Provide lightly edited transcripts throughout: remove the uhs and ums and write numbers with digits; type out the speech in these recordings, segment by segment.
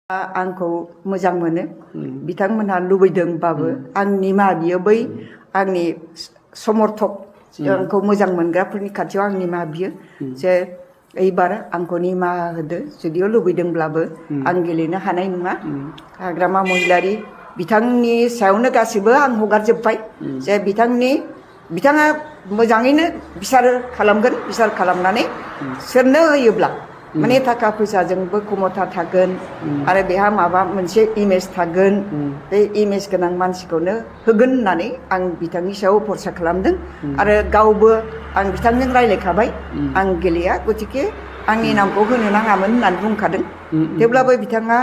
आंखौ मोजां मोनो बिथांमोनहा लुबैदोंबाबो आं निमाहा बियो बै आंनि समर्थक आंखौ मोजां मोनग्राफोरनि खाथियाव आं निमाहा बियो जे एबार आंखौ निमाहा होदो जुदियाव लुबैदोंब्लाबो आं गेलेनो हानाय नङा हाग्रामा महिलारि बिथांनि सायावनो गासिबो आं हगारजोब्बाय जे बिथाङा मोजाङैनो बिसार खालामगोन बिसार खालामनानै सोरनो होयोब्ला माने थाखा फैसाजोंबो खमथा थागोन आरो बेहा माबा मोनसे इमेज थागोन बे इमेज गोनां मानसिखौनो होगोन होननानै आं बिथांनि सायाव भरसा खालामदों आरो गावबो आं बिथांजों रायलायखाबाय आं गेलेया गतिके आंनि नामखौ होनो नाङामोन होननानै बुंखादों थेवब्लाबो बिथाङा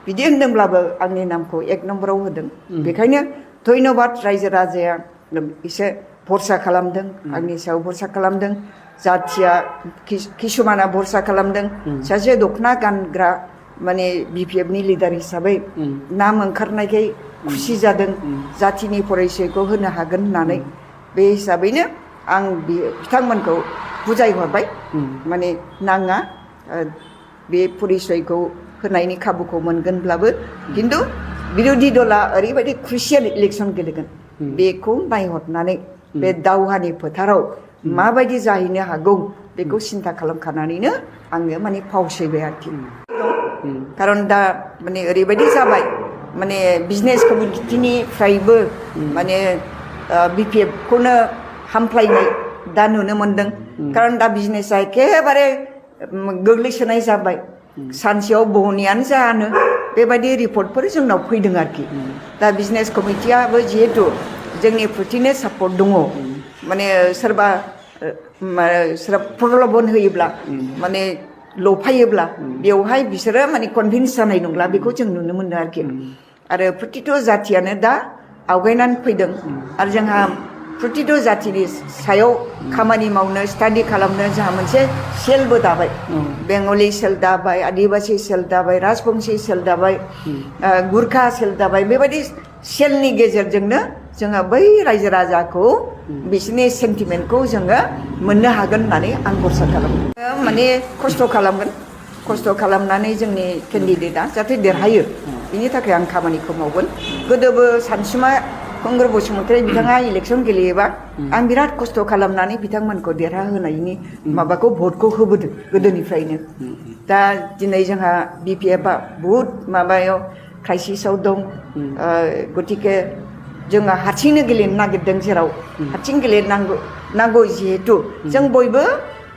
बिदि होनदोंब्लाबो आंनि नामखौ 1 नम्बराव होदों बेखायनो धन्यबाद रायजो राजाया एसे भरसा खालामदों आंनि सायाव भरसा खालामदों जाथिया किसुमाना भरसा खालामदों सासे दखना गानग्रा माने बिपिएफनि लिडार हिसाबै नाम ओंखारनायखाय खुसि जादों जातिनि परिचयखौ होनो हागोन होननानै बे हिसाबैनो आं बिथांमोनखौ बुजायहरबाय माने नाङा बे परिचयखौ होनायनि खाबुखौ मोनगोनब्लाबो किन्तु बिरोधी दला ओरैबायदि क्रुसियेल इलेक्सन गेलेगोन बेखौ नायहरनानै बे दावहानि फोथाराव माबायदि जाहैनो हागौ बेखौ सिन्था खालामखानानैनो आङो माने फावसयबाय आरोखि खारन दा माने ओरैबायदि जाबाय माने बिजनेस कमिउनिटिनिफ्रायबो माने बिपिएफ खौनो हामफ्लायनाय दा नुनो मोनदों खारन दा बिजनेसा एखेबारे गोग्लैसोनाय जाबाय सानसेयाव बहनैयानो जानो बेबायदि रिपर्टफोर जोंनाव फैदों आरोखि दा बिजनेस कमिटियाबो जिहेतु जोंनि प्रतिनो सापर्ट दङ माने सोरबा प्रलबन होयोब्ला माने लफायोब्ला बेवहाय बिसोरो माने कनभिन्स जानाय नंला बेखौ जों नुनो मोनो आरोखि आरो प्रतिथ' जातियानो दा आवगायनानै फैदों आरो जोंहा प्रतिथ' जातिनि सायाव खामानि मावनो स्टाडि खालामनो जोंहा मोनसे सेलबो दाबाय बेंगलि सेल दाबाय आदिबासि सेल दाबाय राजबंसि सेल दाबाय गुरखा सेल दाबाय बेबायदि सेलनि गेजेरजोंनो जोङो बै रायजो राजाखौ बिसोरनि सेन्टिमेन्टखौ जोङो मोननो हागोन होननानै आं भरसा खालामो माने खस्थ' खालामगोन खस्थ' खालामनानै जोंनि केन्डिडेटआ जाहाथे देरहायो बिनि थाखाय आं खामानिखौ मावगोन गोदोबो सानसुमा कंग्रेस बसुमतारी बिथाङा इलेक्सन गेलेयोबा आं बिराद खस्थ' खालामनानै बिथांमोनखौ देरहाहोनायनि माबाखौ भटखौ होबोदों गोदोनिफ्रायनो दा दिनै जोंहा बिपिएफआ बहुद माबायाव क्राइसिसआव दं गतिके जोङो हारसिंनो गेलेनो नागिरदों जेराव हारसिं गेलेनांगौ जिहेतु जों बयबो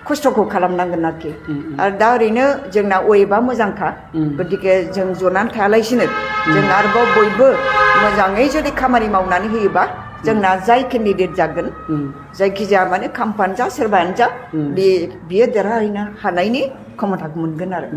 खस्थ'खौ खालामनांगोन आरोखि आरो दा ओरैनो जोंना वेबआ मोजांखा गतिके जों जनानै थायालासिनो जों आरोबाव बयबो मोजाङै जुदि खामानि मावनानै होयोबा जोंना जाय केन्डिडेट जागोन जायखिजाया माने खाम्फानो जा सोरबायानो जा बियो देरहाहैनो हानायनि क्षमताखौ मोनगोन आरो